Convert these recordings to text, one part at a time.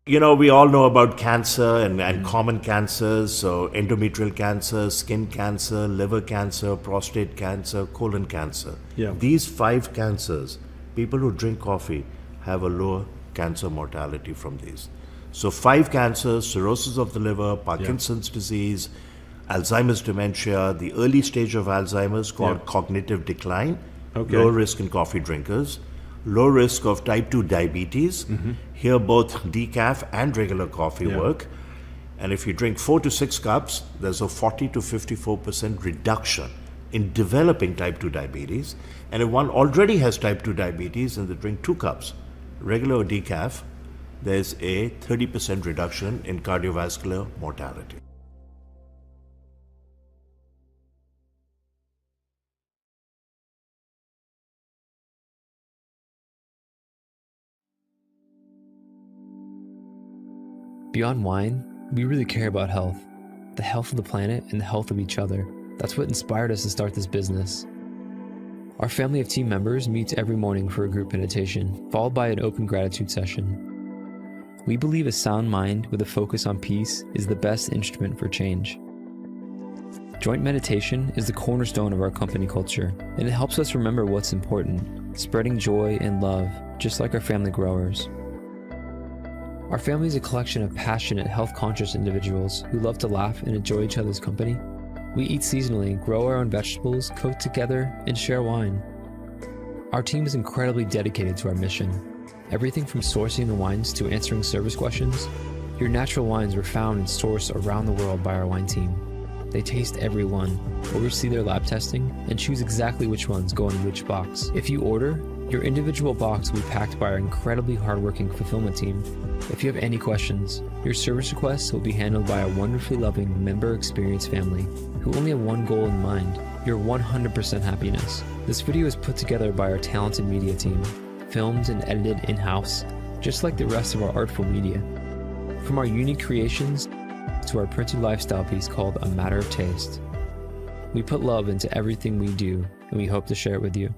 We all know about cancer and common cancers. So, endometrial cancer, skin cancer, liver cancer, prostate cancer, colon cancer. Yeah. These 5 cancers, people who drink coffee have a lower cancer mortality from these. So, 5 cancers: cirrhosis of the liver, Parkinson's disease, Alzheimer's dementia, the early stage of Alzheimer's called cognitive decline, Okay. low risk in coffee drinkers, low risk of type 2 diabetes. Here, both decaf and regular coffee work. And if you drink 4 to 6 cups, there's a 40 to 54% reduction in developing type 2 diabetes. And if one already has type 2 diabetes and they drink 2 cups, regular or decaf, there's a 30% reduction in cardiovascular mortality. Beyond wine, we really care about health. The health of the planet and the health of each other. That's what inspired us to start this business. Our family of team members meets every morning for a group meditation, followed by an open gratitude session. We believe a sound mind with a focus on peace is the best instrument for change. Joint meditation is the cornerstone of our company culture, and it helps us remember what's important, spreading joy and love, just like our family growers. Our family is a collection of passionate, health-conscious individuals who love to laugh and enjoy each other's company. We eat seasonally, grow our own vegetables, cook together, and share wine. Our team is incredibly dedicated to our mission. Everything from sourcing the wines to answering service questions. Your natural wines are found and sourced around the world by our wine team. They taste every one, oversee their lab testing, and choose exactly which ones go in which box. If you order, your individual box will be packed by our incredibly hardworking fulfillment team. If you have any questions, your service requests will be handled by a wonderfully loving member experience family who only have one goal in mind, your 100% happiness. This video is put together by our talented media team, filmed and edited in-house, just like the rest of our artful media. From our unique creations to our printed lifestyle piece called A Matter of Taste. We put love into everything we do, and we hope to share it with you.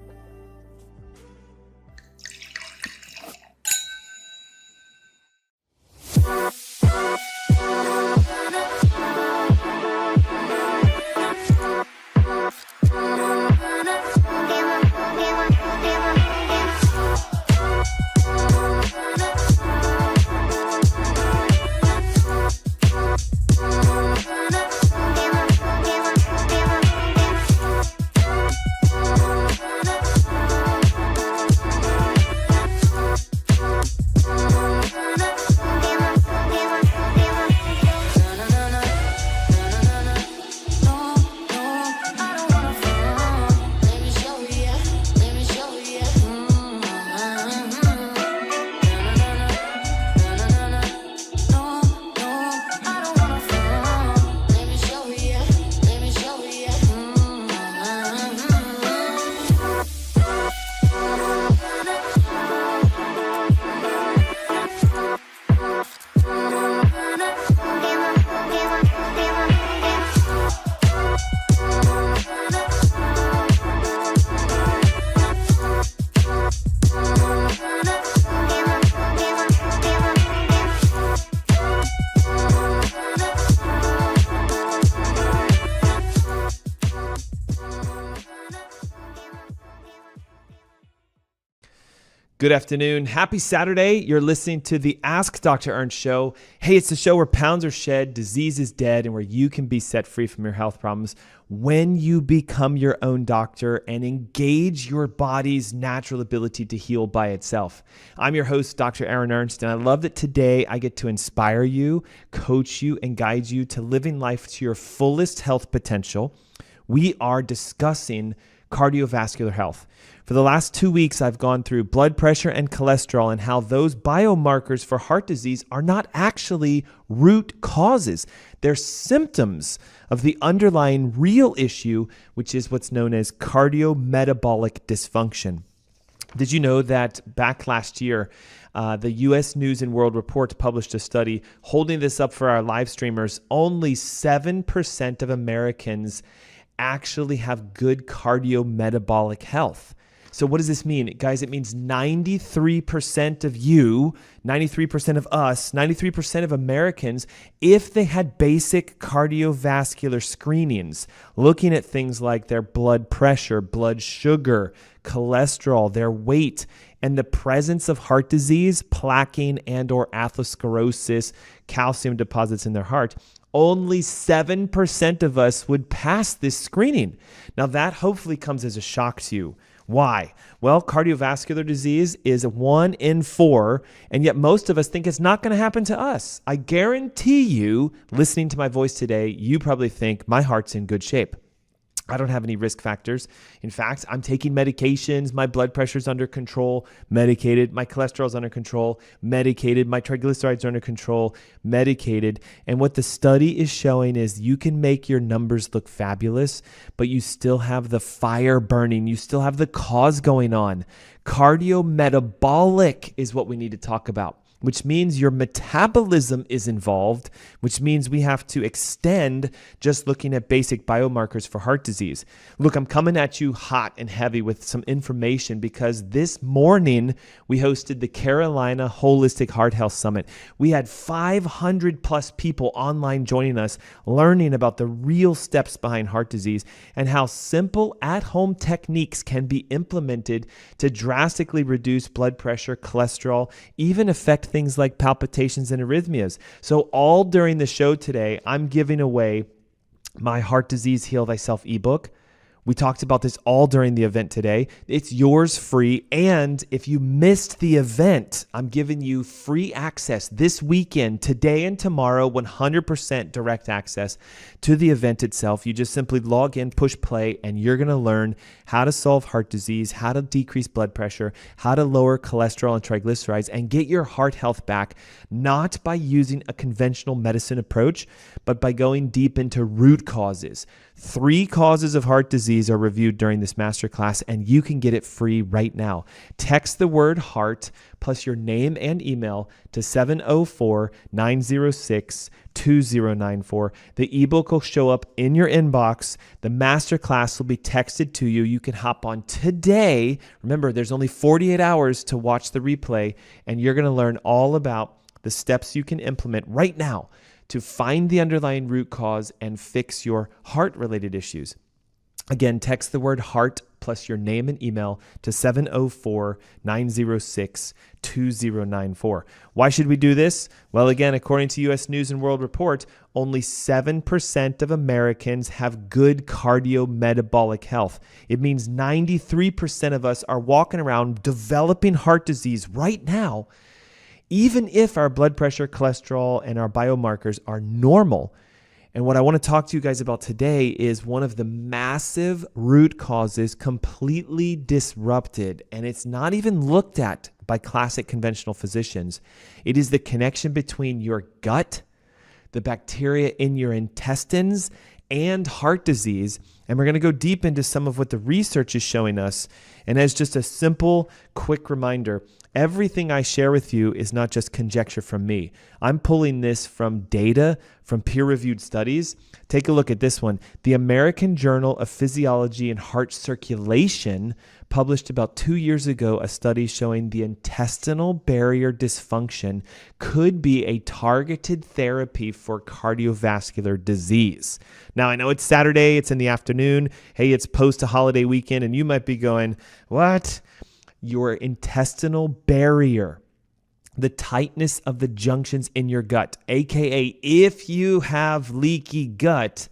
Good afternoon. Happy Saturday. You're listening to the Ask Dr. Ernst show. Hey, it's the show where pounds are shed, disease is dead, and where you can be set free from your health problems when you become your own doctor and engage your body's natural ability to heal by itself. I'm your host, Dr. Ernst, and I love that today I get to inspire you, coach you, and guide you to living life to your fullest health potential. We are discussing cardiovascular health. For the last 2 weeks, I've gone through blood pressure and cholesterol and how those biomarkers for heart disease are not actually root causes. They're symptoms of the underlying real issue, which is what's known as cardiometabolic dysfunction. Did you know that back last year, the U.S. News and World Report published a study holding this up for our live streamers? Only 7% of Americans actually have good cardiometabolic health. So what does this mean? Guys, it means 93% of you, 93% of us, 93% of Americans, if they had basic cardiovascular screenings, looking at things like their blood pressure, blood sugar, cholesterol, their weight, and the presence of heart disease, plaquing, and or atherosclerosis, calcium deposits in their heart, only 7% of us would pass this screening. Now that hopefully comes as a shock to you. Why? Well, cardiovascular disease is 1 in 4, and yet most of us think it's not going to happen to us. I guarantee you, listening to my voice today, you probably think my heart's in good shape. I don't have any risk factors. In fact, I'm taking medications. My blood pressure's under control, medicated. My cholesterol's under control, medicated. My triglycerides are under control, medicated. And what the study is showing is you can make your numbers look fabulous, but you still have the fire burning. You still have the cause going on. Cardiometabolic is what we need to talk about, which means your metabolism is involved, which means we have to extend just looking at basic biomarkers for heart disease. Look, I'm coming at you hot and heavy with some information because this morning we hosted the Carolina Holistic Heart Health Summit. We had 500 plus people online joining us, learning about the real steps behind heart disease and how simple at-home techniques can be implemented to drastically reduce blood pressure, cholesterol, even affect things like palpitations and arrhythmias. So all during the show today, I'm giving away my Heart Disease Heal Thyself ebook. We talked about this all during the event today. It's yours free. And if you missed the event, I'm giving you free access this weekend, today and tomorrow, 100% direct access to the event itself. You just simply log in, push play, and you're going to learn how to solve heart disease, how to decrease blood pressure, how to lower cholesterol and triglycerides, and get your heart health back, not by using a conventional medicine approach, but by going deep into root causes. 3 causes of heart disease are reviewed during this masterclass, and you can get it free right now. Text the word heart plus your name and email to 704-906-2094. The ebook will show up in your inbox. The masterclass will be texted to you. You can hop on today. Remember, there's only 48 hours to watch the replay, and you're going to learn all about the steps you can implement right now to find the underlying root cause and fix your heart-related issues. Again, text the word heart plus your name and email to 704-906-2094. Why should we do this? Well, again, according to U.S. News and World Report, only 7% of Americans have good cardiometabolic health. It means 93% of us are walking around developing heart disease right now, even if our blood pressure, cholesterol, and our biomarkers are normal. And what I want to talk to you guys about today is one of the massive root causes completely disrupted, and it's not even looked at by classic conventional physicians. It is the connection between your gut, the bacteria in your intestines, and heart disease. And we're going to go deep into some of what the research is showing us. And as just a simple, quick reminder, everything I share with you is not just conjecture from me. I'm pulling this from data, from peer-reviewed studies. Take a look at this one. The American Journal of Physiology and Heart Circulation published about 2 years ago a study showing the intestinal barrier dysfunction could be a targeted therapy for cardiovascular disease. Now, I know it's Saturday, it's in the afternoon. Hey, it's post a holiday weekend, and you might be going, what? Your intestinal barrier, the tightness of the junctions in your gut, aka if you have leaky gut,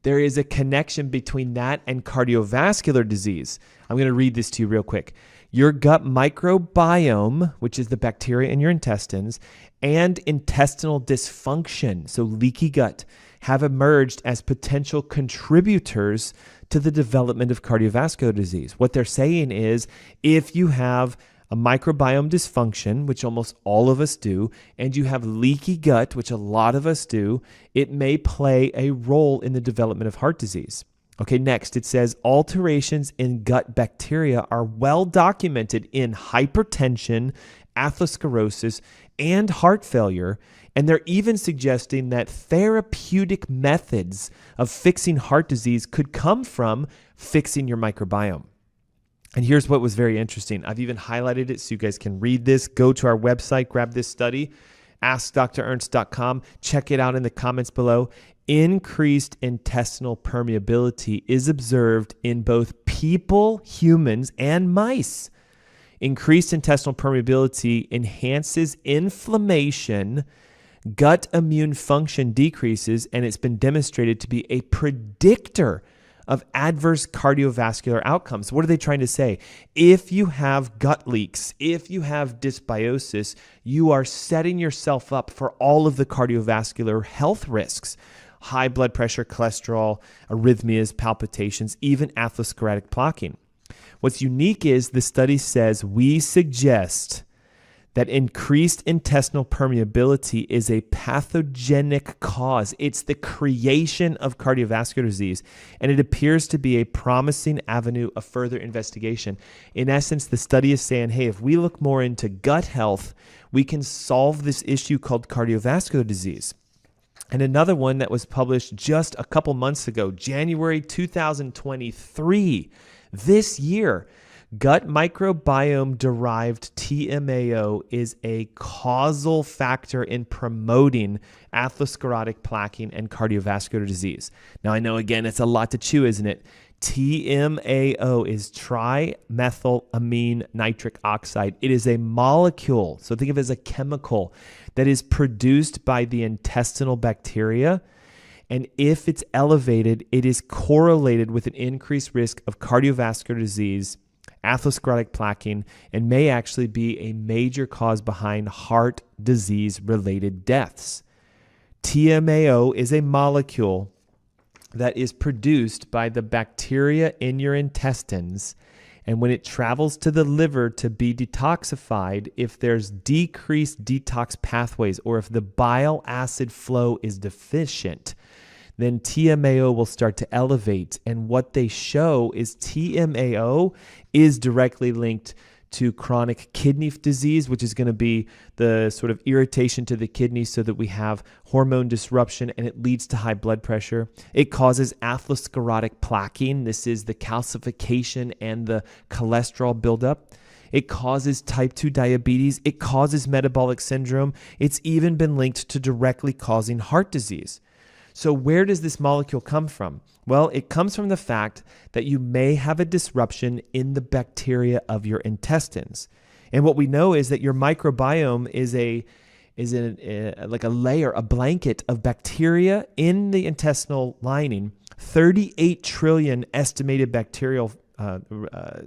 there is a connection between that and cardiovascular disease. I'm going to read this to you real quick. Your gut microbiome, which is the bacteria in your intestines, and intestinal dysfunction, so leaky gut, have emerged as potential contributors to the development of cardiovascular disease. What they're saying is if you have a microbiome dysfunction, which almost all of us do, and you have leaky gut, which a lot of us do, it may play a role in the development of heart disease. Okay, next it says alterations in gut bacteria are well documented in hypertension, atherosclerosis, and heart failure, and they're even suggesting that therapeutic methods of fixing heart disease could come from fixing your microbiome. And here's what was very interesting. I've even highlighted it so you guys can read this. Go to our website, grab this study, askdrernst.com. Check it out in the comments below. Increased intestinal permeability is observed in both people, humans, and mice. Increased intestinal permeability enhances inflammation, gut immune function decreases, and it's been demonstrated to be a predictor of adverse cardiovascular outcomes. What are they trying to say? If you have gut leaks, if you have dysbiosis, you are setting yourself up for all of the cardiovascular health risks. High blood pressure, cholesterol, arrhythmias, palpitations, even atherosclerotic plaquing. What's unique is the study says we suggest that increased intestinal permeability is a pathogenic cause. It's the creation of cardiovascular disease, and it appears to be a promising avenue of further investigation. In essence, the study is saying, hey, if we look more into gut health, we can solve this issue called cardiovascular disease. And another one that was published just a couple months ago, January 2023, this year, gut microbiome-derived TMAO is a causal factor in promoting atherosclerotic plaquing and cardiovascular disease. Now, I know, again, it's a lot to chew, isn't it? TMAO is trimethylamine nitric oxide. It is a molecule, so think of it as a chemical, that is produced by the intestinal bacteria. And if it's elevated, it is correlated with an increased risk of cardiovascular disease, atherosclerotic plaquing, and may actually be a major cause behind heart disease-related deaths. TMAO is a molecule that is produced by the bacteria in your intestines, and when it travels to the liver to be detoxified, if there's decreased detox pathways or if the bile acid flow is deficient, then TMAO will start to elevate. And what they show is TMAO is directly linked to chronic kidney disease, which is going to be the sort of irritation to the kidneys so that we have hormone disruption and it leads to high blood pressure. It causes atherosclerotic plaquing. This is the calcification and the cholesterol buildup. It causes type 2 diabetes. It causes metabolic syndrome. It's even been linked to directly causing heart disease. So where does this molecule come from? Well, it comes from the fact that you may have a disruption in the bacteria of your intestines. And what we know is that your microbiome is like a layer, a blanket of bacteria in the intestinal lining. 38 trillion estimated bacterial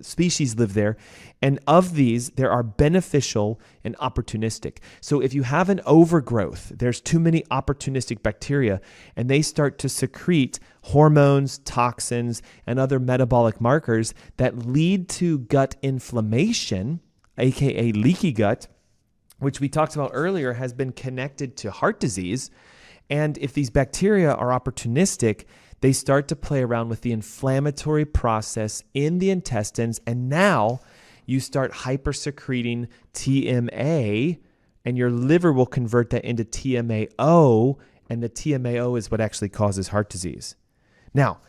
species live there. And of these, there are beneficial and opportunistic. So if you have an overgrowth, there's too many opportunistic bacteria, and they start to secrete hormones, toxins, and other metabolic markers that lead to gut inflammation, aka leaky gut, which we talked about earlier has been connected to heart disease. And if these bacteria are opportunistic, they start to play around with the inflammatory process in the intestines, and now you start hypersecreting TMA, and your liver will convert that into TMAO, and the TMAO is what actually causes heart disease. Now,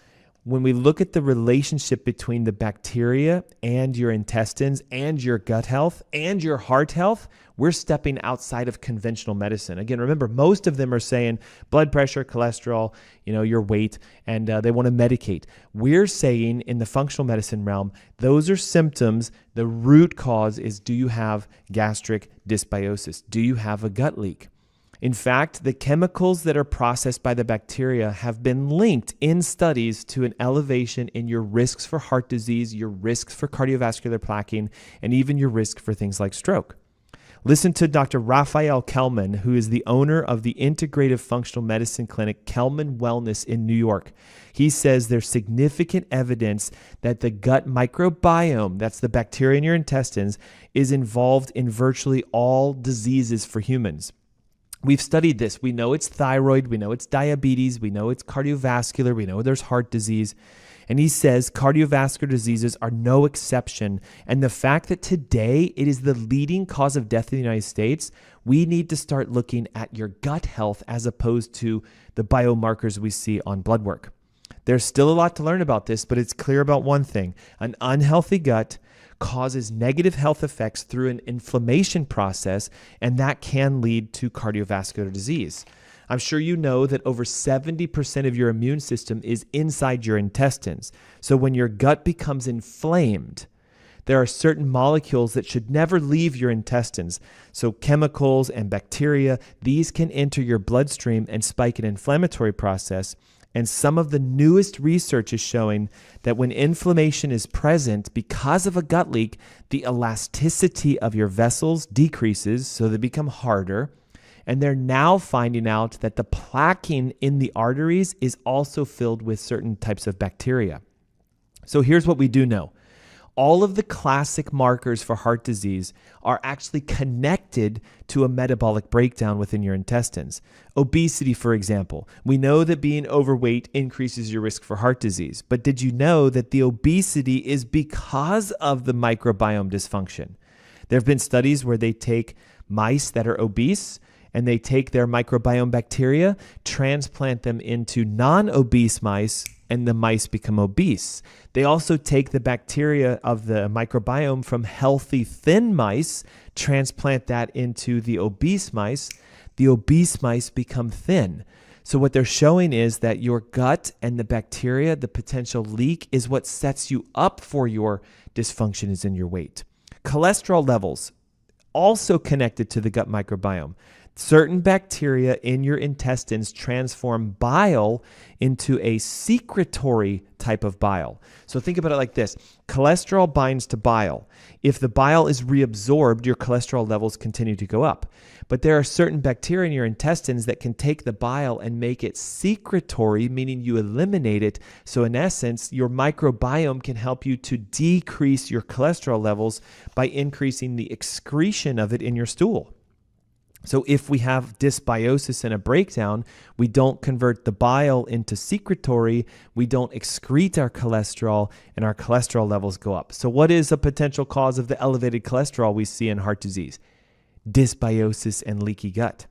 when we look at the relationship between the bacteria and your intestines and your gut health and your heart health, we're stepping outside of conventional medicine. Again, remember, most of them are saying blood pressure, cholesterol, your weight, and they want to medicate. We're saying in the functional medicine realm, those are symptoms. The root cause is, do you have gastric dysbiosis? Do you have a gut leak? In fact, the chemicals that are processed by the bacteria have been linked in studies to an elevation in your risks for heart disease, your risks for cardiovascular plaquing, and even your risk for things like stroke. Listen to Dr. Raphael Kelman, who is the owner of the Integrative Functional Medicine Clinic, Kelman Wellness in New York. He says there's significant evidence that the gut microbiome, that's the bacteria in your intestines, is involved in virtually all diseases for humans. We've studied this. We know it's thyroid. We know it's diabetes. We know it's cardiovascular. We know there's heart disease. And he says cardiovascular diseases are no exception. And the fact that today it is the leading cause of death in the United States, we need to start looking at your gut health as opposed to the biomarkers we see on blood work. There's still a lot to learn about this, but it's clear about one thing. An unhealthy gut causes negative health effects through an inflammation process, and that can lead to cardiovascular disease. I'm sure you know that over 70% of your immune system is inside your intestines. So when your gut becomes inflamed, there are certain molecules that should never leave your intestines. So chemicals and bacteria, these can enter your bloodstream and spike an inflammatory process. And some of the newest research is showing that when inflammation is present because of a gut leak, the elasticity of your vessels decreases, so they become harder. And they're now finding out that the plaquing in the arteries is also filled with certain types of bacteria. So here's what we do know. All of the classic markers for heart disease are actually connected to a metabolic breakdown within your intestines. Obesity, for example. We know that being overweight increases your risk for heart disease. But did you know that the obesity is because of the microbiome dysfunction? There have been studies where they take mice that are obese and they take their microbiome bacteria, transplant them into non-obese mice, and the mice become obese. They also take the bacteria of the microbiome from healthy thin mice, transplant that into the obese mice. The obese mice become thin. So what they're showing is that your gut and the bacteria, the potential leak, is what sets you up for your dysfunction is in your weight. Cholesterol levels, also connected to the gut microbiome. Certain bacteria in your intestines transform bile into a secretory type of bile. So think about it like this. Cholesterol binds to bile. If the bile is reabsorbed, your cholesterol levels continue to go up. But there are certain bacteria in your intestines that can take the bile and make it secretory, meaning you eliminate it. So in essence, your microbiome can help you to decrease your cholesterol levels by increasing the excretion of it in your stool. So if we have dysbiosis and a breakdown, we don't convert the bile into secretory, we don't excrete our cholesterol, and our cholesterol levels go up. So what is a potential cause of the elevated cholesterol we see in heart disease? Dysbiosis and leaky gut.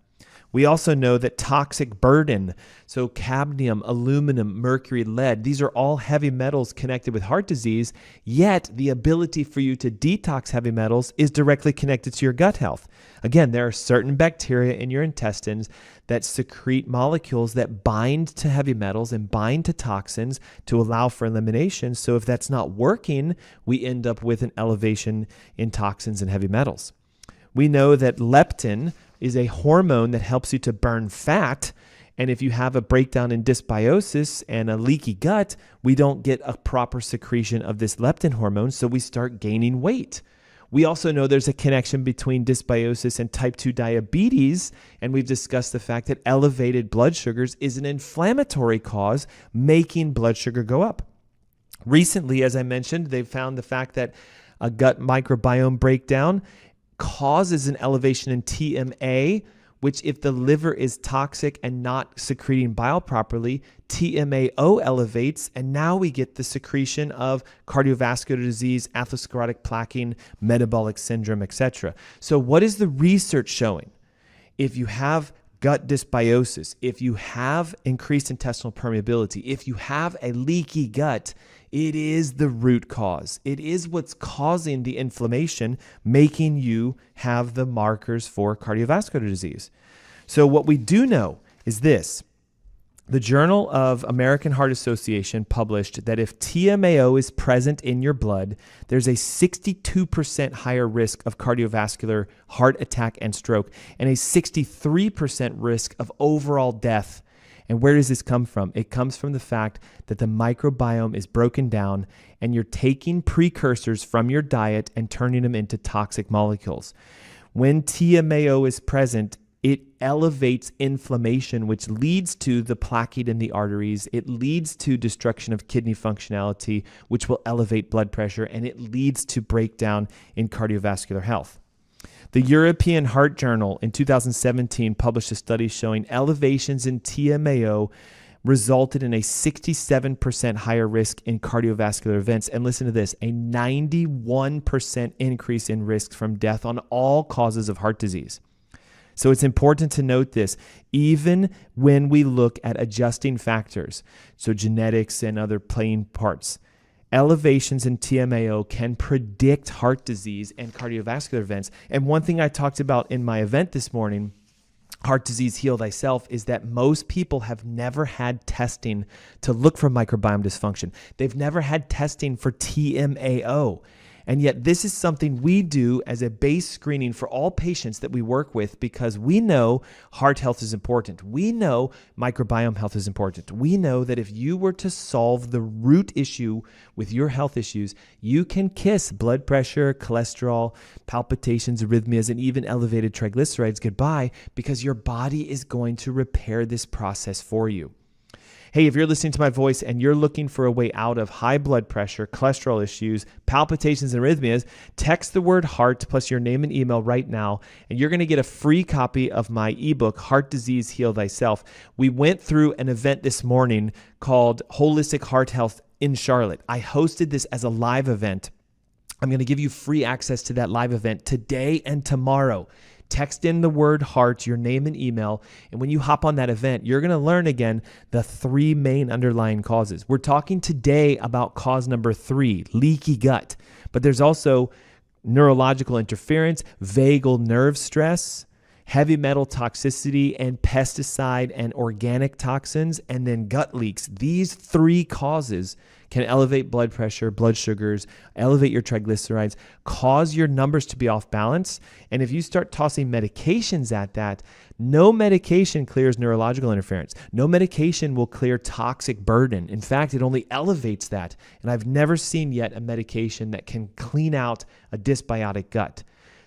We also know that toxic burden, so cadmium, aluminum, mercury, lead, these are all heavy metals connected with heart disease, yet the ability for you to detox heavy metals is directly connected to your gut health. Again, there are certain bacteria in your intestines that secrete molecules that bind to heavy metals and bind to toxins to allow for elimination. So if that's not working, we end up with an elevation in toxins and heavy metals. We know that leptin is a hormone that helps you to burn fat. And if you have a breakdown in dysbiosis and a leaky gut, we don't get a proper secretion of this leptin hormone, so we start gaining weight. We also know there's a connection between dysbiosis and type 2 diabetes, and we've discussed the fact that elevated blood sugars is an inflammatory cause, making blood sugar go up. Recently, as I mentioned, they've found the fact that a gut microbiome breakdown causes an elevation in TMA, which if the liver is toxic and not secreting bile properly, TMAO elevates, and now we get the secretion of cardiovascular disease, atherosclerotic plaquing, metabolic syndrome, etc. So what is the research showing? If you have gut dysbiosis, if you have increased intestinal permeability, if you have a leaky gut, it is the root cause. It is what's causing the inflammation, making you have the markers for cardiovascular disease. So what we do know is this. The Journal of American Heart Association published that if TMAO is present in your blood, there's a 62% higher risk of cardiovascular heart attack and stroke, and a 63% risk of overall death. And where does this come from? It comes from the fact that the microbiome is broken down and you're taking precursors from your diet and turning them into toxic molecules. When TMAO is present, it elevates inflammation, which leads to the plaquing in the arteries. It leads to destruction of kidney functionality, which will elevate blood pressure, and it leads to breakdown in cardiovascular health. The European Heart Journal in 2017 published a study showing elevations in TMAO resulted in a 67% higher risk in cardiovascular events. And listen to this, a 91% increase in risk from death on all causes of heart disease. So it's important to note this, even when we look at adjusting factors, so genetics and other playing parts. Elevations in TMAO can predict heart disease and cardiovascular events. And one thing I talked about in my event this morning, Heart Disease Heal Thyself, is that most people have never had testing to look for microbiome dysfunction. They've never had testing for TMAO. And yet this is something we do as a base screening for all patients that we work with, because we know heart health is important. We know microbiome health is important. We know that if you were to solve the root issue with your health issues, you can kiss blood pressure, cholesterol, palpitations, arrhythmias, and even elevated triglycerides goodbye, because your body is going to repair this process for you. Hey, if you're listening to my voice and you're looking for a way out of high blood pressure, cholesterol issues, palpitations, and arrhythmias, text the word heart plus your name and email right now, and you're going to get a free copy of my ebook, Heart Disease Heal Thyself. We went through an event this morning called Holistic Heart Health in Charlotte. I hosted this as a live event. I'm going to give you free access to that live event today and tomorrow. Text in the word heart, your name and email, and when you hop on that event, you're going to learn again the 3 main underlying causes. We're talking today about cause number 3, leaky gut, but there's also neurological interference, vagal nerve stress, heavy metal toxicity, and pesticide and organic toxins, and then gut leaks. These 3 causes can elevate blood pressure, blood sugars, elevate your triglycerides, cause your numbers to be off balance. And if you start tossing medications at that, no medication clears neurological interference. No medication will clear toxic burden. In fact, it only elevates that. And I've never seen yet a medication that can clean out a dysbiotic gut.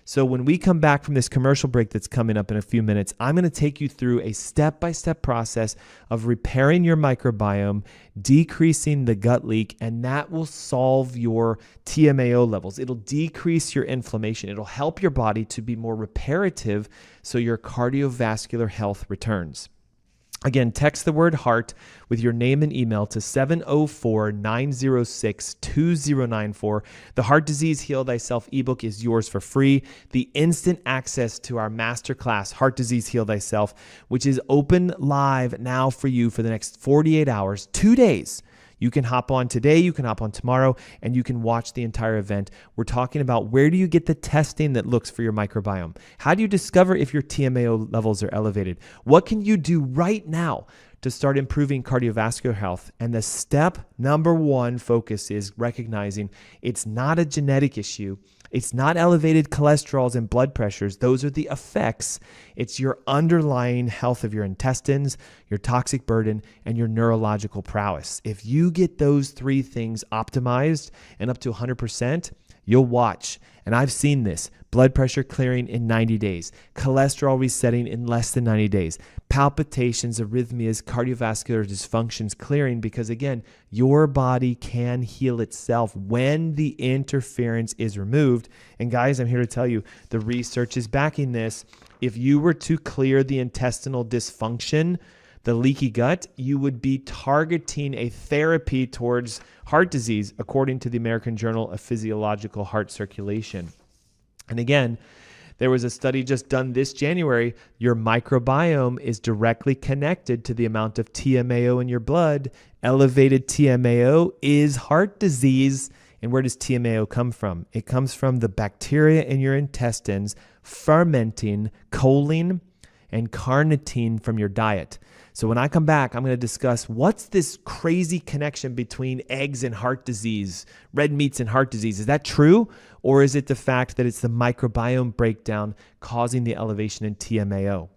So when we come back from this commercial break that's coming up in a few minutes, I'm going to take you through a step-by-step process of repairing your microbiome, decreasing the gut leak, and that will solve your TMAO levels. It'll decrease your inflammation. It'll help your body to be more reparative so your cardiovascular health returns. Again, text the word heart with your name and email to 704-906-2094. The Heart Disease Heal Thyself ebook is yours for free. The instant access to our masterclass, Heart Disease Heal Thyself, which is open live now for you for the next 48 hours, 2 days. You can hop on today, you can hop on tomorrow, and you can watch the entire event. We're talking about where do you get the testing that looks for your microbiome? How do you discover if your TMAO levels are elevated? What can you do right now to start improving cardiovascular health? And the step number 1 focus is recognizing it's not a genetic issue. It's not elevated cholesterols and blood pressures. Those are the effects. It's your underlying health of your intestines, your toxic burden, and your neurological prowess. If you get those 3 things optimized and up to 100%, you'll watch. And I've seen this. Blood pressure clearing in 90 days, cholesterol resetting in less than 90 days, palpitations, arrhythmias, cardiovascular dysfunctions clearing, because again, your body can heal itself when the interference is removed. And guys, I'm here to tell you, the research is backing this. If you were to clear the intestinal dysfunction, the leaky gut, you would be targeting a therapy towards heart disease, according to the American Journal of Physiological Heart Circulation. And again, there was a study just done this January. Your microbiome is directly connected to the amount of TMAO in your blood. Elevated TMAO is heart disease. And where does TMAO come from? It comes from the bacteria in your intestines fermenting choline and carnitine from your diet. So when I come back, I'm going to discuss what's this crazy connection between eggs and heart disease, red meats and heart disease. Is that true? Or is it the fact that it's the microbiome breakdown causing the elevation in TMAO?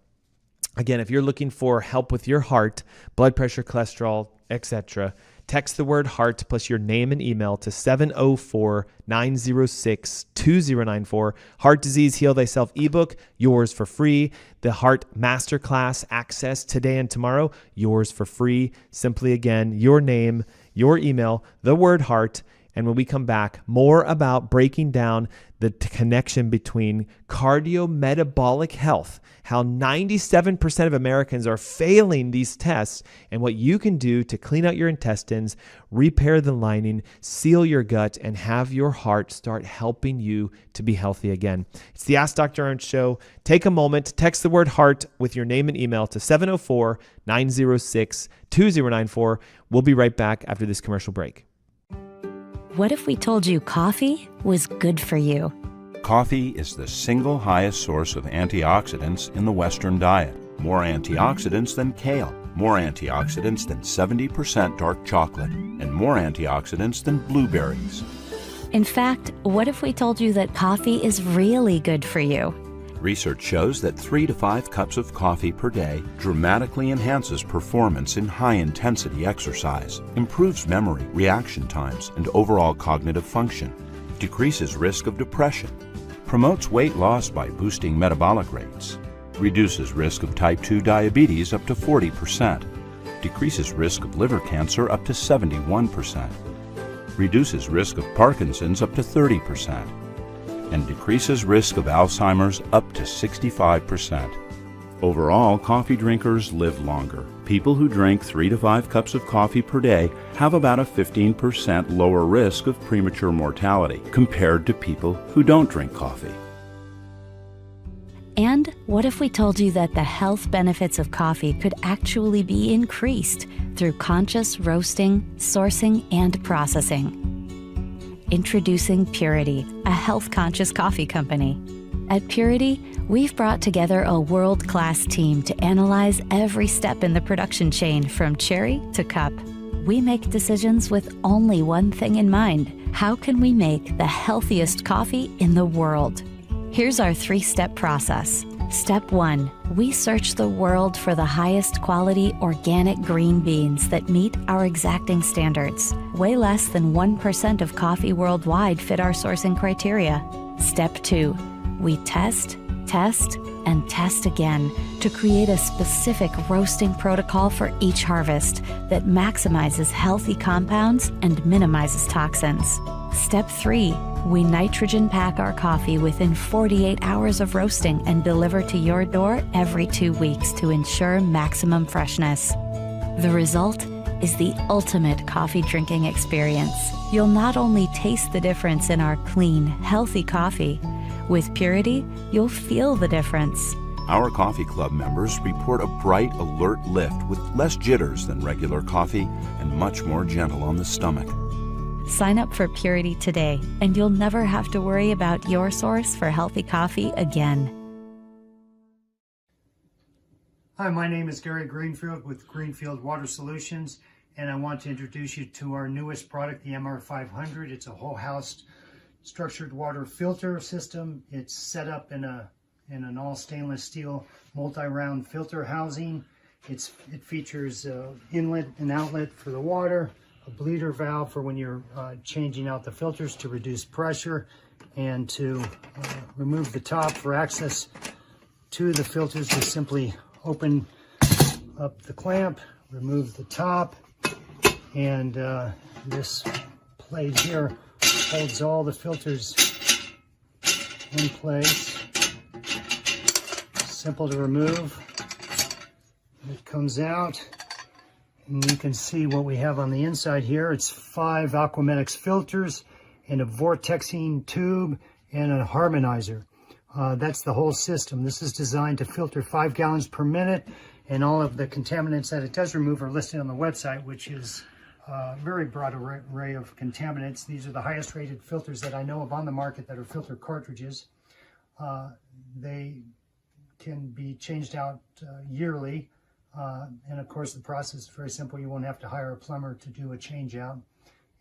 Again, if you're looking for help with your heart, blood pressure, cholesterol, etc., text the word heart plus your name and email to 704-906-2094. Heart Disease Heal Thyself ebook, yours for free. The Heart Masterclass access today and tomorrow, yours for free. Simply again, your name, your email, the word heart, And when we come back, more about breaking down the connection between cardiometabolic health, how 97% of Americans are failing these tests, and what you can do to clean out your intestines, repair the lining, seal your gut, and have your heart start helping you to be healthy again. It's the Ask Dr. Ernst Show. Take a moment, text the word heart with your name and email to 704-906-2094. We'll be right back after this commercial break. What if we told you coffee was good for you? Coffee is the single highest source of antioxidants in the Western diet. More antioxidants than kale, more antioxidants than 70% dark chocolate, and more antioxidants than blueberries. In fact, what if we told you that coffee is really good for you? Research shows that 3 to 5 cups of coffee per day dramatically enhances performance in high-intensity exercise, improves memory, reaction times, and overall cognitive function, decreases risk of depression, promotes weight loss by boosting metabolic rates, reduces risk of type 2 diabetes up to 40%, decreases risk of liver cancer up to 71%, reduces risk of Parkinson's up to 30%, and decreases risk of Alzheimer's up to 65%. Overall, coffee drinkers live longer. People who drink 3 to 5 cups of coffee per day have about a 15% lower risk of premature mortality compared to people who don't drink coffee. And what if we told you that the health benefits of coffee could actually be increased through conscious roasting, sourcing, and processing? Introducing Purity, a health-conscious coffee company. At Purity, we've brought together a world-class team to analyze every step in the production chain from cherry to cup. We make decisions with only one thing in mind: how can we make the healthiest coffee in the world? Here's our 3-step process. Step 1, we search the world for the highest quality organic green beans that meet our exacting standards. Way less than 1% of coffee worldwide fit our sourcing criteria. Step 2, we test, and test again to create a specific roasting protocol for each harvest that maximizes healthy compounds and minimizes toxins. Step 3, we nitrogen pack our coffee within 48 hours of roasting and deliver to your door every 2 weeks to ensure maximum freshness. The result is the ultimate coffee drinking experience. You'll not only taste the difference in our clean, healthy coffee, with Purity, you'll feel the difference. Our coffee club members report a bright, alert lift with less jitters than regular coffee and much more gentle on the stomach. Sign up for Purity today, and you'll never have to worry about your source for healthy coffee again. Hi, my name is Gary Greenfield with Greenfield Water Solutions, and I want to introduce you to our newest product, the MR500. It's a whole house structured water filter system. It's set up in an all stainless steel multi-round filter housing. It features inlet and outlet for the water, a bleeder valve for when you're changing out the filters to reduce pressure, and to remove the top for access to the filters. Just simply open up the clamp, remove the top, and this plate here holds all the filters in place. Simple to remove. It comes out, and you can see what we have on the inside here. It's 5 Aquamedics filters and a vortexing tube and a harmonizer. That's the whole system. This is designed to filter 5 gallons per minute, and all of the contaminants that it does remove are listed on the website, which is a very broad array of contaminants. These are the highest rated filters that I know of on the market that are filter cartridges. They can be changed out yearly. And of course, the process is very simple. You won't have to hire a plumber to do a change out.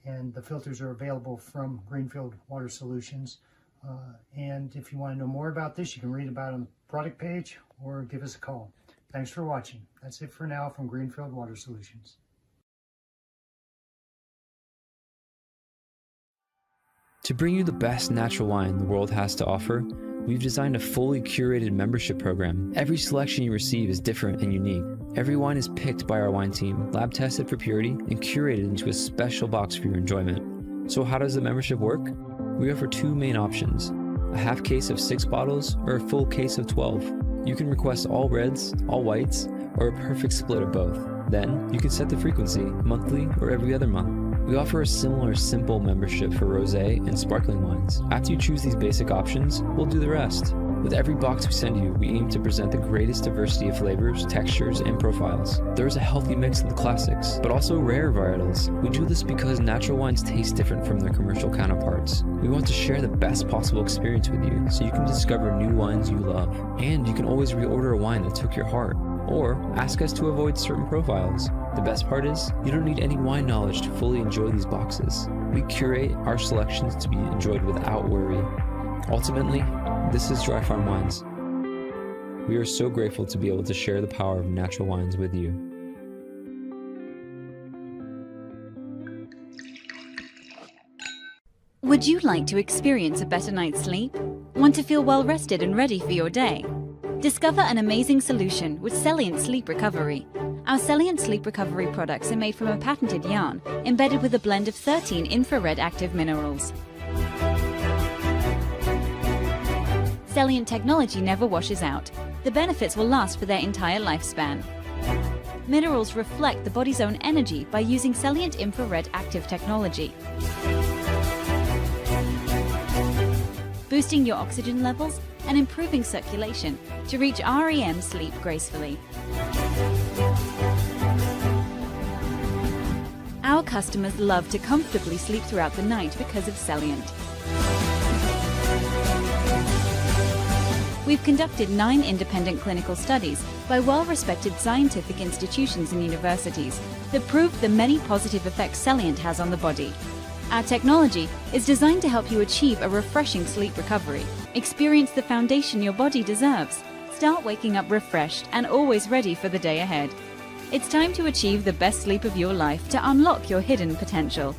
And the filters are available from Greenfield Water Solutions. And if you want to know more about this, you can read about it on the product page or give us a call. Thanks for watching. That's it for now from Greenfield Water Solutions. To bring you the best natural wine the world has to offer, we've designed a fully curated membership program. Every selection you receive is different and unique. Every wine is picked by our wine team, lab tested for purity, and curated into a special box for your enjoyment. So how does the membership work? We offer 2 main options, a half case of 6 bottles or a full case of 12. You can request all reds, all whites, or a perfect split of both. Then you can set the frequency, monthly or every other month. We offer a similar simple membership for rosé and sparkling wines. After you choose these basic options, we'll do the rest. With every box we send you, we aim to present the greatest diversity of flavors, textures, and profiles. There's a healthy mix of the classics, but also rare varietals. We do this because natural wines taste different from their commercial counterparts. We want to share the best possible experience with you, so you can discover new wines you love. And you can always reorder a wine that took your heart, or ask us to avoid certain profiles. The best part is, you don't need any wine knowledge to fully enjoy these boxes. We curate our selections to be enjoyed without worry. Ultimately, this is Dry Farm Wines. We are so grateful to be able to share the power of natural wines with you. Would you like to experience a better night's sleep? Want to feel well rested and ready for your day? Discover an amazing solution with Celient Sleep Recovery. Our Celient Sleep Recovery products are made from a patented yarn embedded with a blend of 13 infrared active minerals. Celient technology never washes out. The benefits will last for their entire lifespan. Minerals reflect the body's own energy by using Celient infrared active technology, boosting your oxygen levels and improving circulation to reach REM sleep gracefully. Our customers love to comfortably sleep throughout the night because of Celient. We've conducted 9 independent clinical studies by well-respected scientific institutions and universities that prove the many positive effects Celient has on the body. Our technology is designed to help you achieve a refreshing sleep recovery. Experience the foundation your body deserves. Start waking up refreshed and always ready for the day ahead. It's time to achieve the best sleep of your life to unlock your hidden potential.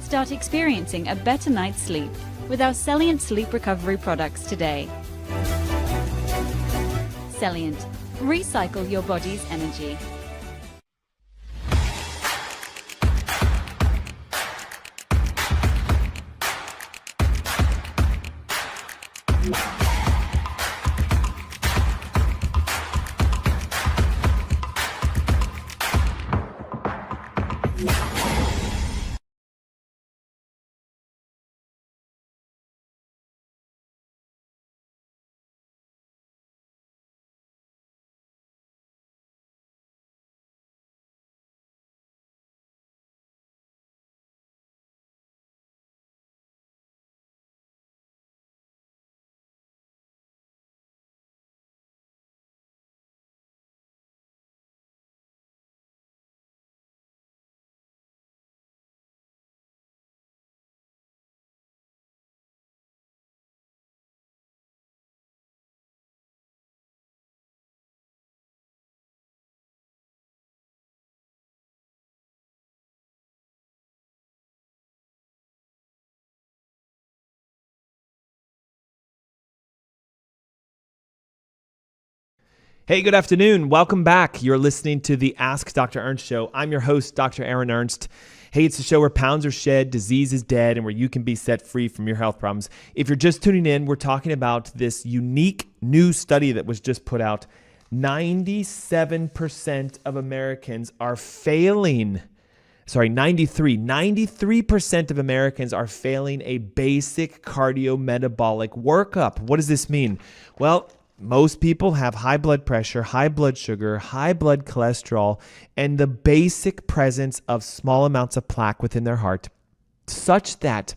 Start experiencing a better night's sleep with our Celient Sleep Recovery products today. Celient. Recycle your body's energy. Hey, good afternoon. Welcome back. You're listening to the Ask Dr. Ernst show. I'm your host, Dr. Aaron Ernst. Hey, it's a show where pounds are shed, disease is dead, and where you can be set free from your health problems. If you're just tuning in, we're talking about this unique new study that was just put out. 97% of Americans are failing. 93% of Americans are failing a basic cardiometabolic workup. What does this mean? Well, most people have high blood pressure, high blood sugar, high blood cholesterol, and the basic presence of small amounts of plaque within their heart, such that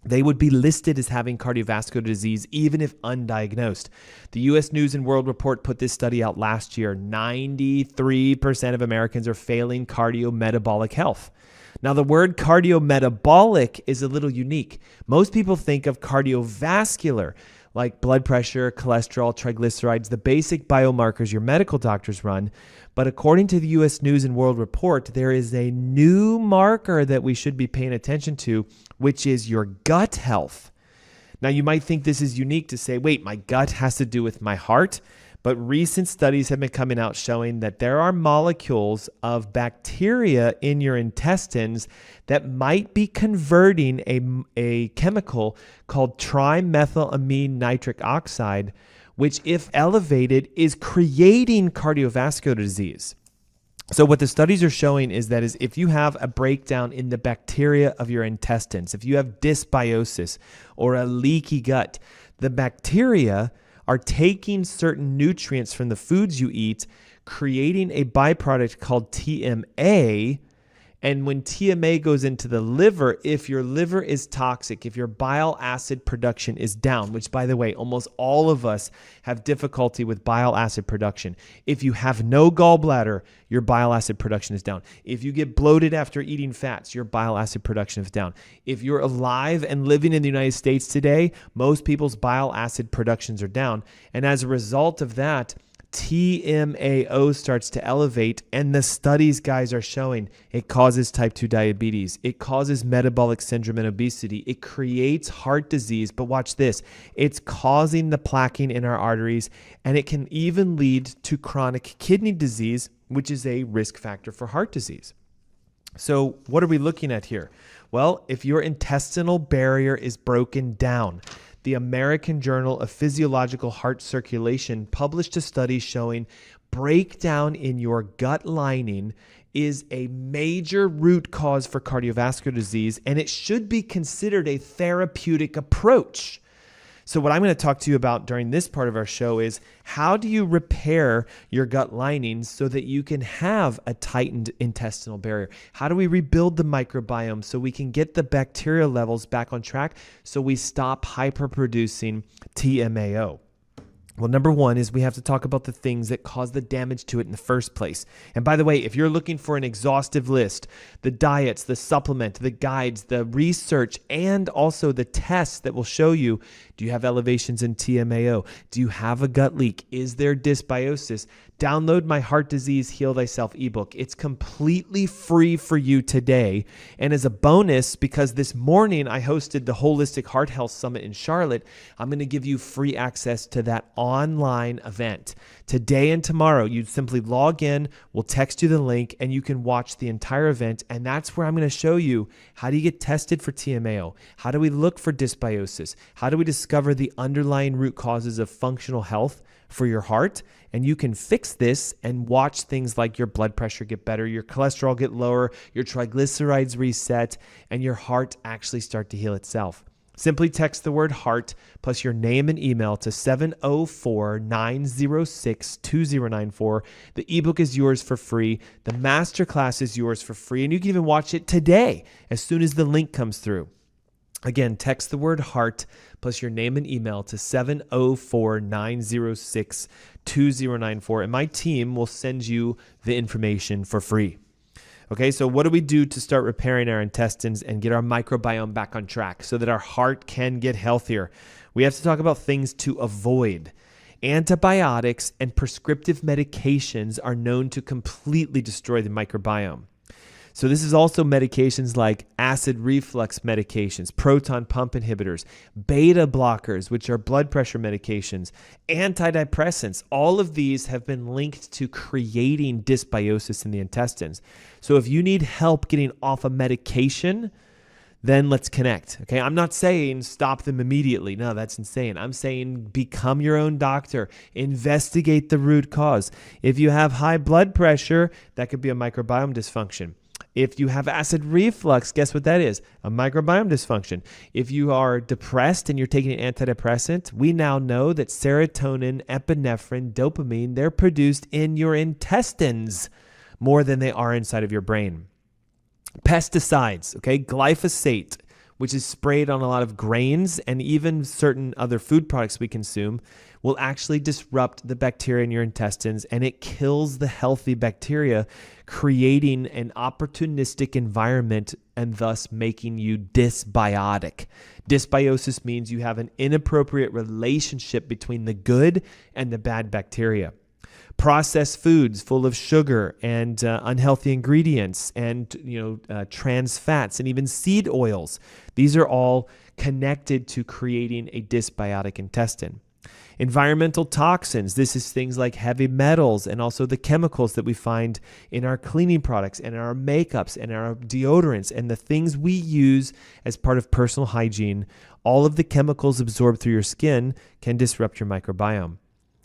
they would be listed as having cardiovascular disease even if undiagnosed. The U.S. News and World Report put this study out last year. 93% of Americans are failing cardiometabolic health. Now, the word cardiometabolic is a little unique. Most people think of cardiovascular, like blood pressure, cholesterol, triglycerides, the basic biomarkers your medical doctors run. But according to the U.S. News and World Report, there is a new marker that we should be paying attention to, which is your gut health. Now, you might think this is unique to say, wait, my gut has to do with my heart, But recent studies have been coming out showing that there are molecules of bacteria in your intestines that might be converting a chemical called trimethylamine nitric oxide, which, if elevated, is creating cardiovascular disease. So what the studies are showing is that if you have a breakdown in the bacteria of your intestines, if you have dysbiosis or a leaky gut, the bacteria are taking certain nutrients from the foods you eat, creating a byproduct called TMA. And when TMA goes into the liver, if your liver is toxic, if your bile acid production is down, which, by the way, almost all of us have difficulty with bile acid production. If you have no gallbladder, your bile acid production is down. If you get bloated after eating fats, your bile acid production is down. If you're alive and living in the United States today, most people's bile acid productions are down. And as a result of that, TMAO starts to elevate, and the studies, guys, are showing it causes type 2 diabetes. It causes metabolic syndrome and obesity. It creates heart disease, but watch this. It's causing the plaquing in our arteries, and it can even lead to chronic kidney disease, which is a risk factor for heart disease. So what are we looking at here? Well, if your intestinal barrier is broken down, the American Journal of Physiological Heart Circulation published a study showing breakdown in your gut lining is a major root cause for cardiovascular disease, and it should be considered a therapeutic approach. So what I'm going to talk to you about during this part of our show is how do you repair your gut lining so that you can have a tightened intestinal barrier? How do we rebuild the microbiome so we can get the bacterial levels back on track so we stop hyperproducing TMAO? Well, number one is we have to talk about the things that cause the damage to it in the first place. And by the way, if you're looking for an exhaustive list, the diets, the supplement, the guides, the research, and also the tests that will show you, do you have elevations in TMAO? Do you have a gut leak? Is there dysbiosis? Download my Heart Disease Heal Thyself ebook. It's completely free for you today. And as a bonus, because this morning I hosted the Holistic Heart Health Summit in Charlotte, I'm going to give you free access to that online event. Today and tomorrow, you simply log in, we'll text you the link, and you can watch the entire event. And that's where I'm going to show you how do you get tested for TMAO? How do we look for dysbiosis? How do we discover the underlying root causes of functional health for your heart? And you can fix this and watch things like your blood pressure get better, your cholesterol get lower, your triglycerides reset, and your heart actually start to heal itself. Simply text the word heart plus your name and email to 704-906-2094. The ebook is yours for free. The masterclass is yours for free. And you can even watch it today as soon as the link comes through. Again, text the word heart plus your name and email to 704-906-2094. And my team will send you the information for free. Okay, so what do we do to start repairing our intestines and get our microbiome back on track so that our heart can get healthier? We have to talk about things to avoid. Antibiotics and prescriptive medications are known to completely destroy the microbiome. So this is also medications like acid reflux medications, proton pump inhibitors, beta blockers, which are blood pressure medications, antidepressants. All of these have been linked to creating dysbiosis in the intestines. So if you need help getting off a medication, then let's connect. Okay, I'm not saying stop them immediately. No, that's insane. I'm saying become your own doctor. Investigate the root cause. If you have high blood pressure, that could be a microbiome dysfunction. If you have acid reflux, guess what that is? A microbiome dysfunction. If you are depressed and you're taking an antidepressant, we now know that serotonin, epinephrine, dopamine, they're produced in your intestines more than they are inside of your brain. Pesticides, okay? Glyphosate, which is sprayed on a lot of grains and even certain other food products we consume, will actually disrupt the bacteria in your intestines, and it kills the healthy bacteria, creating an opportunistic environment and thus making you dysbiotic. Dysbiosis means you have an inappropriate relationship between the good and the bad bacteria. Processed foods full of sugar and unhealthy ingredients and trans fats and even seed oils. These are all connected to creating a dysbiotic intestine. Environmental toxins, this is things like heavy metals and also the chemicals that we find in our cleaning products and our makeups and our deodorants and the things we use as part of personal hygiene. All of the chemicals absorbed through your skin can disrupt your microbiome.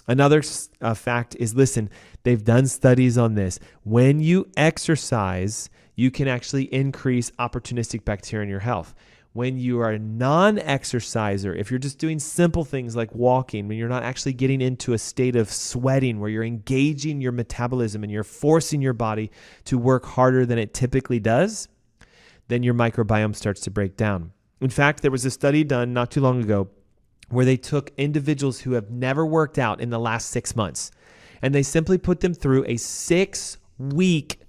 Another fact is, listen, they've done studies on this. When you exercise, you can actually increase opportunistic bacteria in your health. When you are a non-exerciser, if you're just doing simple things like walking, when you're not actually getting into a state of sweating where you're engaging your metabolism and you're forcing your body to work harder than it typically does, then your microbiome starts to break down. In fact, there was a study done not too long ago where they took individuals who have never worked out in the last 6 months, and they simply put them through a 6-week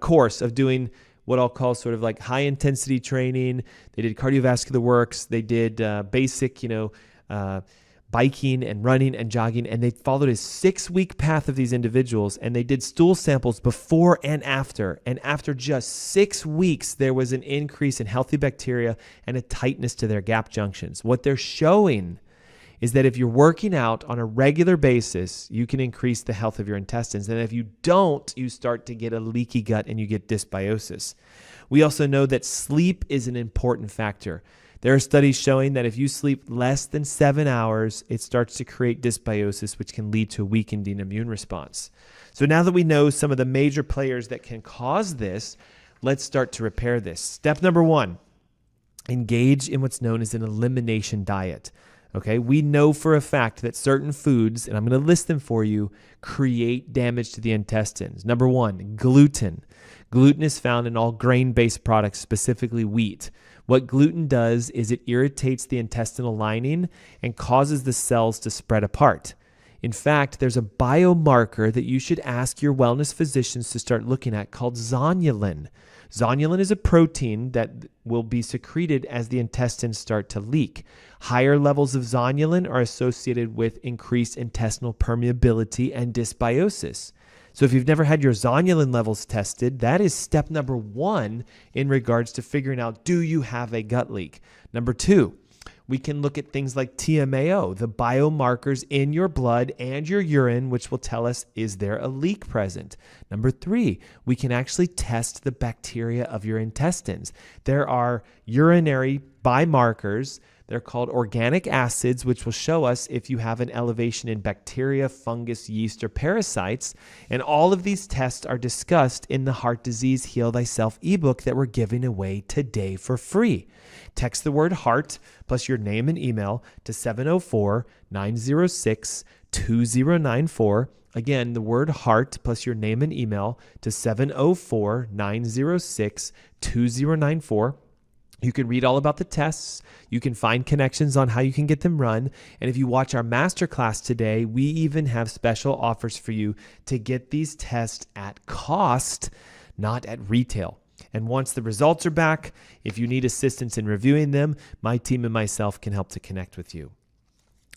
course of doing what I'll call sort of like high intensity training. They did cardiovascular works. They did basic, biking and running and jogging. And they followed a 6-week path of these individuals, and they did stool samples before and after. And after just 6 weeks, there was an increase in healthy bacteria and a tightness to their gap junctions. What they're showing is that if you're working out on a regular basis, you can increase the health of your intestines. And if you don't, you start to get a leaky gut and you get dysbiosis. We also know that sleep is an important factor. There are studies showing that if you sleep less than 7 hours, it starts to create dysbiosis, which can lead to a weakening immune response. So now that we know some of the major players that can cause this, let's start to repair this. Step number 1, engage in what's known as an elimination diet. Okay, we know for a fact that certain foods, and I'm going to list them for you, create damage to the intestines. Number 1, gluten. Gluten is found in all grain-based products, specifically wheat. What gluten does is it irritates the intestinal lining and causes the cells to spread apart. In fact, there's a biomarker that you should ask your wellness physicians to start looking at called zonulin. Zonulin is a protein that will be secreted as the intestines start to leak. Higher levels of zonulin are associated with increased intestinal permeability and dysbiosis. So if you've never had your zonulin levels tested, that is step number 1 in regards to figuring out, do you have a gut leak? Number 2, we can look at things like TMAO, the biomarkers in your blood and your urine, which will tell us, is there a leak present? Number 3, we can actually test the bacteria of your intestines. There are urinary biomarkers. They're called organic acids, which will show us if you have an elevation in bacteria, fungus, yeast, or parasites. And all of these tests are discussed in the Heart Disease Heal Thyself ebook that we're giving away today for free. Text the word HEART plus your name and email to 704-906-2094. Again, the word HEART plus your name and email to 704-906-2094. You can read all about the tests. You can find connections on how you can get them run. And if you watch our masterclass today, we even have special offers for you to get these tests at cost, not at retail. And once the results are back, if you need assistance in reviewing them, my team and myself can help to connect with you.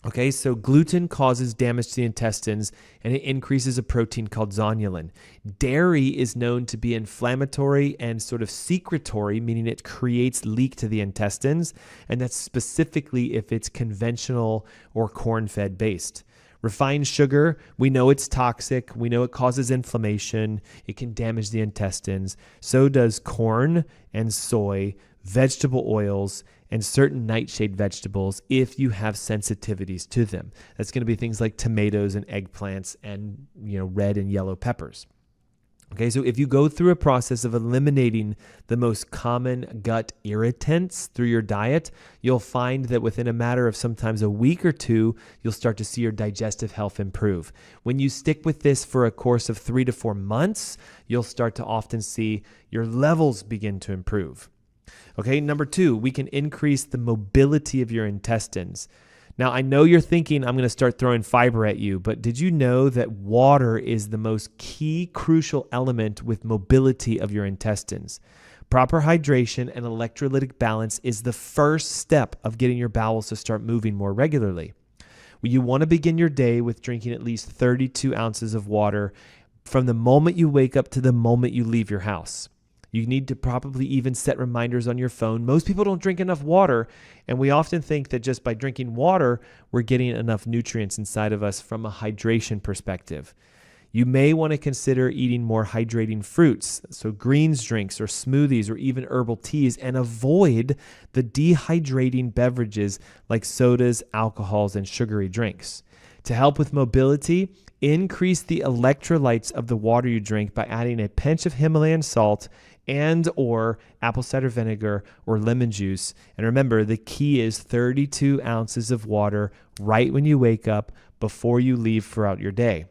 Okay, so gluten causes damage to the intestines and it increases a protein called zonulin. Dairy is known to be inflammatory and sort of secretory, meaning it creates leak to the intestines, and that's specifically if it's conventional or corn-fed based. Refined sugar, we know it's toxic. We know it causes inflammation. It can damage the intestines. So does corn and soy, vegetable oils, and certain nightshade vegetables if you have sensitivities to them. That's going to be things like tomatoes and eggplants and red and yellow peppers. Okay, so if you go through a process of eliminating the most common gut irritants through your diet, you'll find that within a matter of sometimes a week or 2, you'll start to see your digestive health improve. When you stick with this for a course of 3 to 4 months, you'll start to often see your levels begin to improve. Okay, number 2, we can increase the mobility of your intestines. Now, I know you're thinking I'm going to start throwing fiber at you, but did you know that water is the most key crucial element with mobility of your intestines? Proper hydration and electrolytic balance is the first step of getting your bowels to start moving more regularly. You want to begin your day with drinking at least 32 ounces of water from the moment you wake up to the moment you leave your house. You need to probably even set reminders on your phone. Most people don't drink enough water, and we often think that just by drinking water, we're getting enough nutrients inside of us from a hydration perspective. You may want to consider eating more hydrating fruits, so greens drinks or smoothies or even herbal teas, and avoid the dehydrating beverages like sodas, alcohols, and sugary drinks. To help with mobility, increase the electrolytes of the water you drink by adding a pinch of Himalayan salt and or apple cider vinegar or lemon juice. And remember, the key is 32 ounces of water right when you wake up before you leave throughout your day.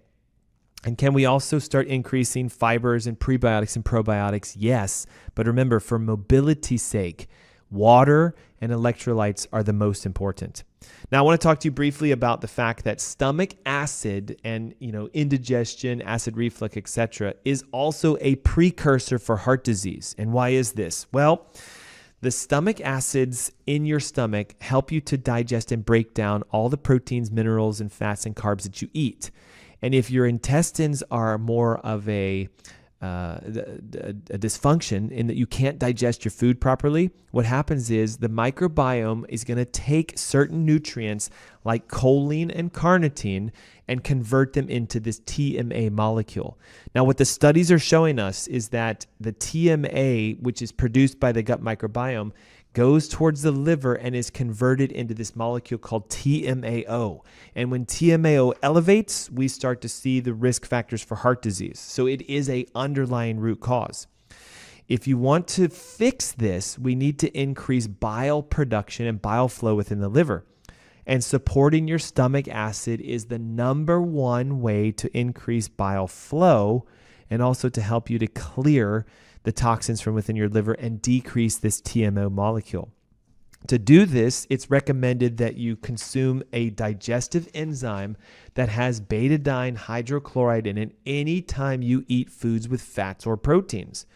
And can we also start increasing fibers and prebiotics and probiotics? Yes, but remember, for mobility's sake, water and electrolytes are the most important. Now, I want to talk to you briefly about the fact that stomach acid and, indigestion, acid reflux, etc., is also a precursor for heart disease. And why is this? Well, the stomach acids in your stomach help you to digest and break down all the proteins, minerals, and fats and carbs that you eat. And if your intestines are more of a dysfunction in that you can't digest your food properly, what happens is the microbiome is going to take certain nutrients like choline and carnitine and convert them into this TMA molecule. Now, what the studies are showing us is that the TMA, which is produced by the gut microbiome, goes towards the liver and is converted into this molecule called TMAO. And when TMAO elevates, we start to see the risk factors for heart disease. So it is an underlying root cause. If you want to fix this, we need to increase bile production and bile flow within the liver. And supporting your stomach acid is the number one way to increase bile flow and also to help you to clear the toxins from within your liver and decrease this TMO molecule. To do this, it's recommended that you consume a digestive enzyme that has betadine hydrochloride in it anytime you eat foods with fats or proteins.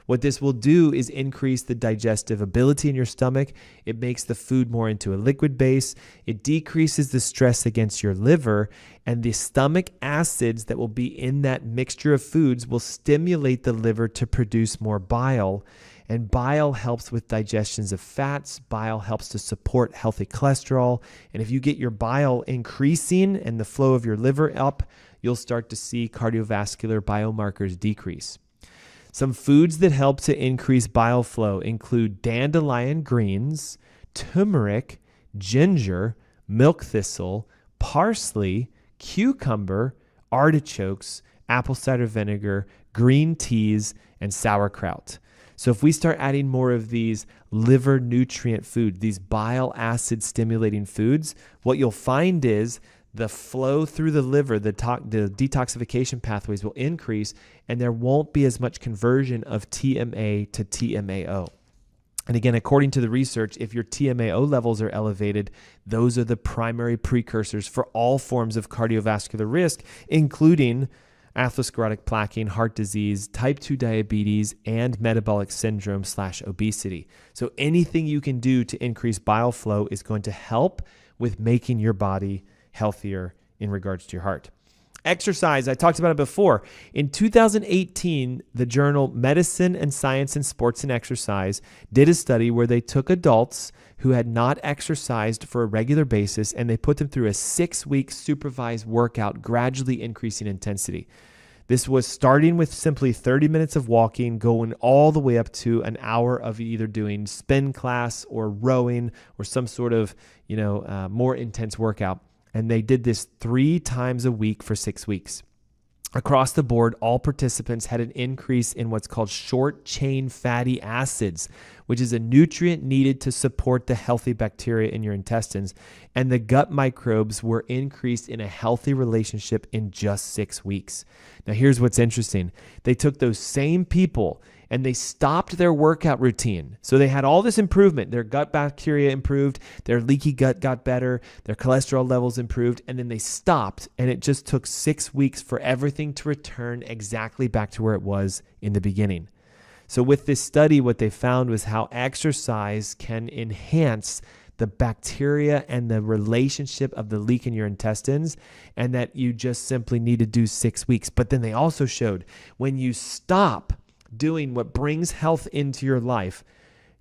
What this will do is increase the digestive ability in your stomach. It makes the food more into a liquid base. It decreases the stress against your liver, and the stomach acids that will be in that mixture of foods will stimulate the liver to produce more bile. And bile helps with digestions of fats. Bile helps to support healthy cholesterol. And if you get your bile increasing and the flow of your liver up, you'll start to see cardiovascular biomarkers decrease. Some foods that help to increase bile flow include dandelion greens, turmeric, ginger, milk thistle, parsley, cucumber, artichokes, apple cider vinegar, green teas, and sauerkraut. So if we start adding more of these liver nutrient food, these bile acid stimulating foods, what you'll find is the flow through the liver, the detoxification pathways will increase, and there won't be as much conversion of TMA to TMAO. And again, according to the research, if your TMAO levels are elevated, those are the primary precursors for all forms of cardiovascular risk, including atherosclerotic plaquing, heart disease, type 2 diabetes, and metabolic syndrome/obesity. So anything you can do to increase bile flow is going to help with making your body healthier in regards to your heart. Exercise, I talked about it before. In 2018, the journal Medicine and Science in Sports and Exercise did a study where they took adults who had not exercised for a regular basis and they put them through a 6-week supervised workout, gradually increasing intensity. This was starting with simply 30 minutes of walking, going all the way up to an hour of either doing spin class or rowing or some sort of, more intense workout. And they did this 3 times a week for 6 weeks. Across the board, all participants had an increase in what's called short-chain fatty acids, which is a nutrient needed to support the healthy bacteria in your intestines. And the gut microbes were increased in a healthy relationship in just 6 weeks. Now, here's what's interesting. They took those same people and they stopped their workout routine. So they had all this improvement. Their gut bacteria improved, their leaky gut got better, their cholesterol levels improved, and then they stopped. And it just took 6 weeks for everything to return exactly back to where it was in the beginning. So with this study, what they found was how exercise can enhance the bacteria and the relationship of the leak in your intestines, and that you just simply need to do 6 weeks. But then they also showed when you stop doing what brings health into your life,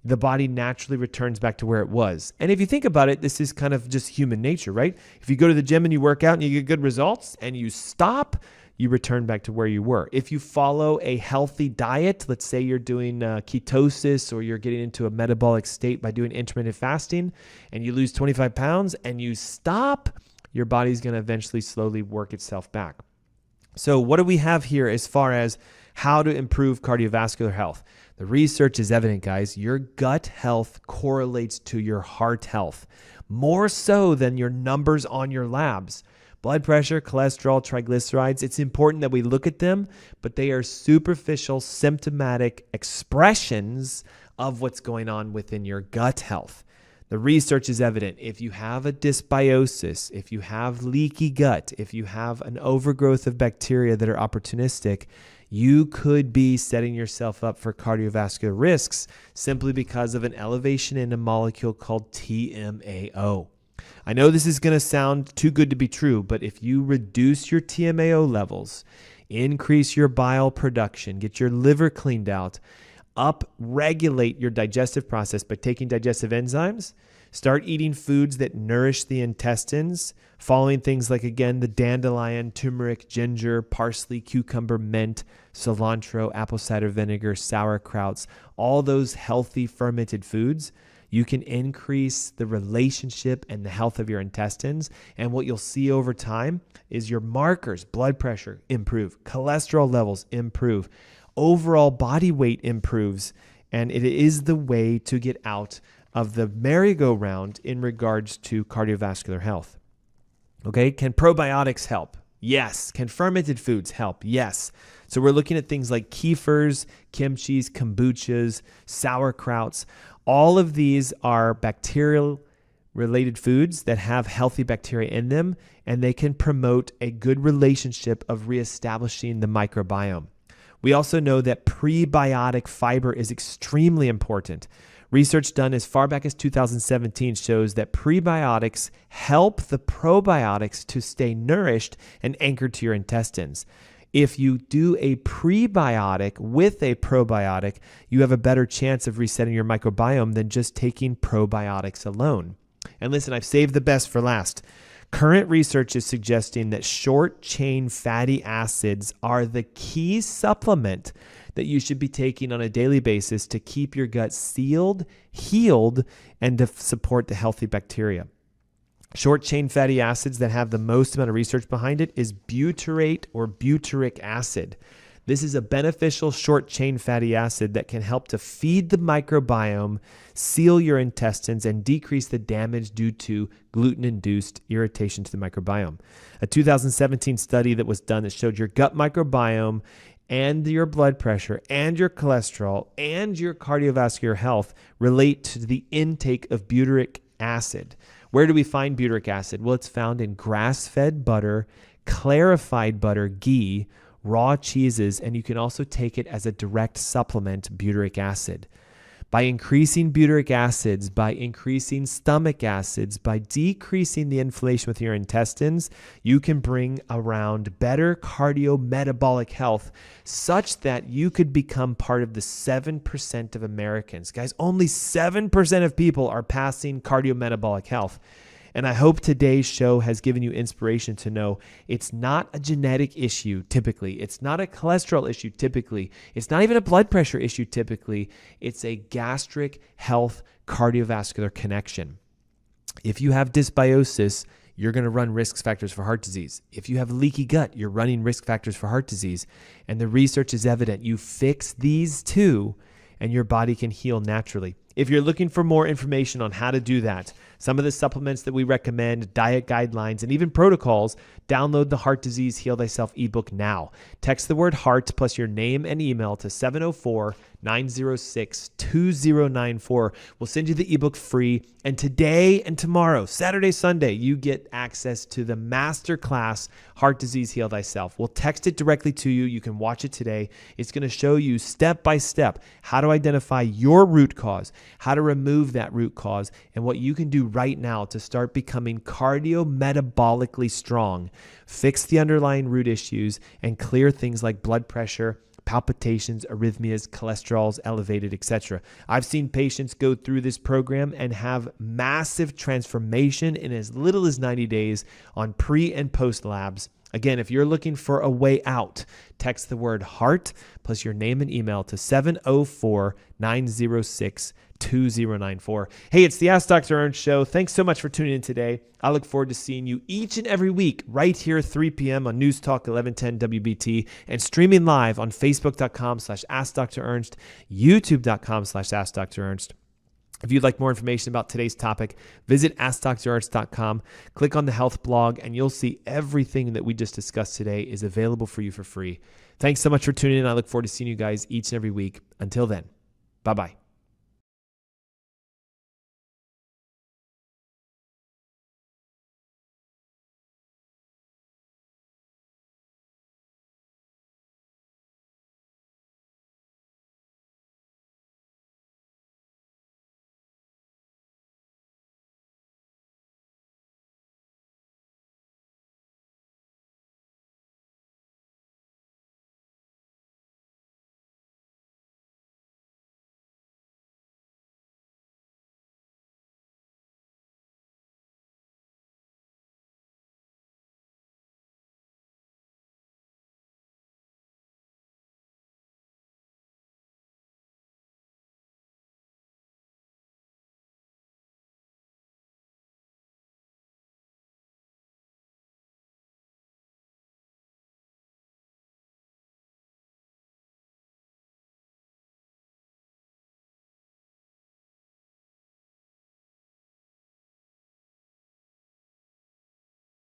the body naturally returns back to where it was. And if you think about it, this is kind of just human nature, right? If you go to the gym and you work out and you get good results and you stop, you return back to where you were. If you follow a healthy diet, let's say you're doing ketosis or you're getting into a metabolic state by doing intermittent fasting and you lose 25 pounds and you stop, your body's going to eventually slowly work itself back. So what do we have here as far as how to improve cardiovascular health? The research is evident, guys. Your gut health correlates to your heart health, more so than your numbers on your labs. Blood pressure, cholesterol, triglycerides, it's important that we look at them, but they are superficial, symptomatic expressions of what's going on within your gut health. The research is evident. If you have a dysbiosis, if you have leaky gut, if you have an overgrowth of bacteria that are opportunistic, you could be setting yourself up for cardiovascular risks simply because of an elevation in a molecule called TMAO. I know this is going to sound too good to be true, but if you reduce your TMAO levels, increase your bile production, get your liver cleaned out, up-regulate your digestive process by taking digestive enzymes, start eating foods that nourish the intestines, following things like, again, the dandelion, turmeric, ginger, parsley, cucumber, mint, cilantro, apple cider vinegar, sauerkrauts, all those healthy fermented foods, you can increase the relationship and the health of your intestines. And what you'll see over time is your markers, blood pressure, improve, cholesterol levels improve, overall body weight improves, and it is the way to get out of the merry-go-round in regards to cardiovascular health. Okay, can probiotics help? Yes. Can fermented foods help? Yes. So we're looking at things like kefirs, kimchis, kombuchas, sauerkrauts. All of these are bacterial-related foods that have healthy bacteria in them, and they can promote a good relationship of reestablishing the microbiome. We also know that prebiotic fiber is extremely important. Research done as far back as 2017 shows that prebiotics help the probiotics to stay nourished and anchored to your intestines. If you do a prebiotic with a probiotic, you have a better chance of resetting your microbiome than just taking probiotics alone. And listen, I've saved the best for last. Current research is suggesting that short-chain fatty acids are the key supplement that you should be taking on a daily basis to keep your gut sealed, healed, and to support the healthy bacteria. Short-chain fatty acids that have the most amount of research behind it is butyrate or butyric acid. This is a beneficial short-chain fatty acid that can help to feed the microbiome, seal your intestines, and decrease the damage due to gluten-induced irritation to the microbiome. A 2017 study that was done that showed your gut microbiome and your blood pressure and your cholesterol and your cardiovascular health relate to the intake of butyric acid. Where do we find butyric acid? Well, it's found in grass-fed butter, clarified butter, ghee, raw cheeses, and you can also take it as a direct supplement, butyric acid. By increasing butyric acids, by increasing stomach acids, by decreasing the inflammation with your intestines, you can bring around better cardiometabolic health such that you could become part of the 7% of Americans. Guys, only 7% of people are passing cardiometabolic health. And I hope today's show has given you inspiration to know it's not a genetic issue typically. It's not a cholesterol issue typically. It's not even a blood pressure issue typically. It's a gastric health cardiovascular connection. If you have dysbiosis, you're going to run risk factors for heart disease. If you have leaky gut, you're running risk factors for heart disease. And the research is evident. You fix these two and your body can heal naturally. If you're looking for more information on how to do that, some of the supplements that we recommend, diet guidelines, and even protocols, download the Heart Disease Heal Thyself ebook now. Text the word HEART plus your name and email to 704-906-2094. We'll send you the ebook free. And today and tomorrow, Saturday, Sunday, you get access to the masterclass Heart Disease Heal Thyself. We'll text it directly to you. You can watch it today. It's going to show you step by step how to identify your root cause, how to remove that root cause, and what you can do right now to start becoming cardio-metabolically strong, fix the underlying root issues, and clear things like blood pressure, palpitations, arrhythmias, cholesterol's elevated, etc. I've seen patients go through this program and have massive transformation in as little as 90 days on pre and post labs. Again, if you're looking for a way out, text the word HEART plus your name and email to 704-906-2094. Hey, it's the Ask Dr. Ernst Show. Thanks so much for tuning in today. I look forward to seeing you each and every week right here, 3 p.m. on News Talk 1110 WBT and streaming live on Facebook.com/AskDrErnst, YouTube.com/AskDrErnst. If you'd like more information about today's topic, visit AskDrErnst.com, click on the health blog, and you'll see everything that we just discussed today is available for you for free. Thanks so much for tuning in. I look forward to seeing you guys each and every week. Until then, bye-bye.